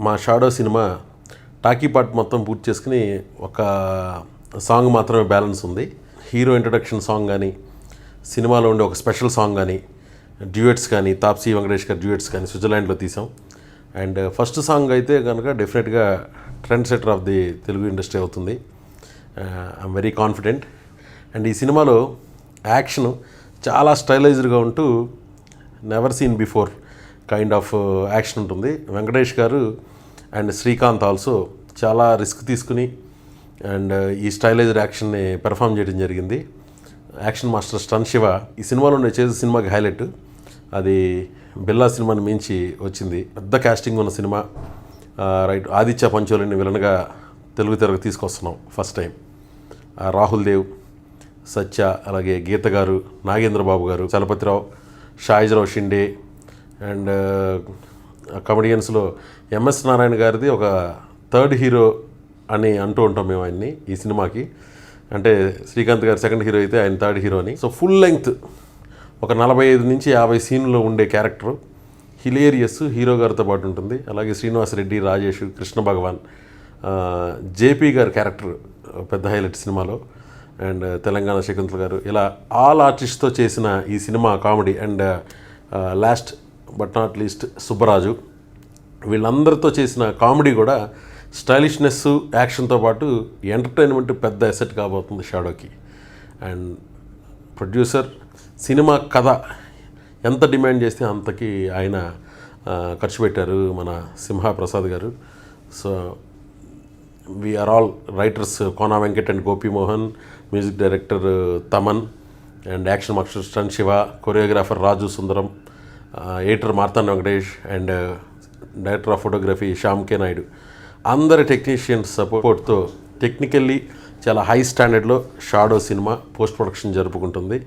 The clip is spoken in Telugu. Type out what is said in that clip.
మా షాడో సినిమా టాకీ పార్ట్ మొత్తం పూర్తి చేసుకుని ఒక సాంగ్ మాత్రమే బ్యాలెన్స్ ఉంది. హీరో ఇంట్రడక్షన్ సాంగ్ కానీ, సినిమాలో ఉండే ఒక స్పెషల్ సాంగ్ కానీ, డ్యూయట్స్ కానీ, తాప్సీ వెంకటేష్ గారి డ్యూయట్స్ కానీ స్విట్జర్లాండ్లో తీసాం. అండ్ ఫస్ట్ సాంగ్ అయితే కనుక డెఫినెట్గా trend setter of the Telugu industry అవుతుంది. I'm very confident. అండ్ ఈ సినిమాలో యాక్షన్ చాలా స్టైలైజ్డ్గా ఉంటూ never seen before kind of action ఉంటుంది. వెంకటేష్ గారు అండ్ శ్రీకాంత్ ఆల్సో చాలా రిస్క్ తీసుకుని అండ్ ఈ స్టైలైజ్డ్ యాక్షన్ని పెర్ఫామ్ చేయడం జరిగింది. యాక్షన్ మాస్టర్ స్టన్ శివ ఈ సినిమాలో నేను చేసే సినిమాకి హైలైట్. అది బిల్లా సినిమాని మించి వచ్చింది. పెద్ద క్యాస్టింగ్ ఉన్న సినిమా. రైట్, ఆదిత్య పంచోలిని విలన్గా తెలుగు తెరకు తీసుకొస్తున్నాం ఫస్ట్ టైం. రాహుల్ దేవ్, సత్య, అలాగే గీత గారు, నాగేంద్ర బాబు గారు, చలపతిరావు, షాయిజ్రావు షిండే అండ్ కమెడియన్స్లో ఎంఎస్ నారాయణ గారిది ఒక థర్డ్ హీరో అని అంటూ ఉంటాం మేము ఆయన్ని ఈ సినిమాకి. అంటే శ్రీకాంత్ గారు సెకండ్ హీరో అయితే ఆయన థర్డ్ హీరో అని. సో ఫుల్ లెంగ్త్ ఒక 45 నుంచి 50 సీన్లో ఉండే క్యారెక్టర్ హిలేరియస్ హీరో గారితో పాటు ఉంటుంది. అలాగే శ్రీనివాస్ రెడ్డి, రాజేష్, కృష్ణ భగవాన్, జేపీ గారి క్యారెక్టర్ పెద్ద హైలైట్ సినిమాలో. అండ్ తెలంగాణ శకుంతల గారు, ఇలా ఆల్ ఆర్టిస్ట్తో చేసిన ఈ cinema comedy. And last but not least Subbaraju, వీళ్ళందరితో చేసిన కామెడీ కూడా స్టైలిష్నెస్, యాక్షన్తో పాటు ఎంటర్టైన్మెంట్ పెద్ద ఎసెట్ కాబోతుంది షాడోకి. అండ్ ప్రొడ్యూసర్ సినిమా కథ ఎంత డిమాండ్ చేస్తే అంతకి ఆయన ఖర్చు పెట్టారు మన Simha Prasad garu. So we are all writers Kona Venkat and Gopi Mohan, music director Thaman and action master Stun Siva, choreographer Raju Sundaram, editor Marthanda Venkatesh and director of photography Shyam K Naidu. అందరి టెక్నీషియన్స్ సపోర్ట్తో టెక్నికల్లీ చాలా హై స్టాండర్డ్లో షాడో సినిమా పోస్ట్ ప్రొడక్షన్ జరుపుకుంటుంది.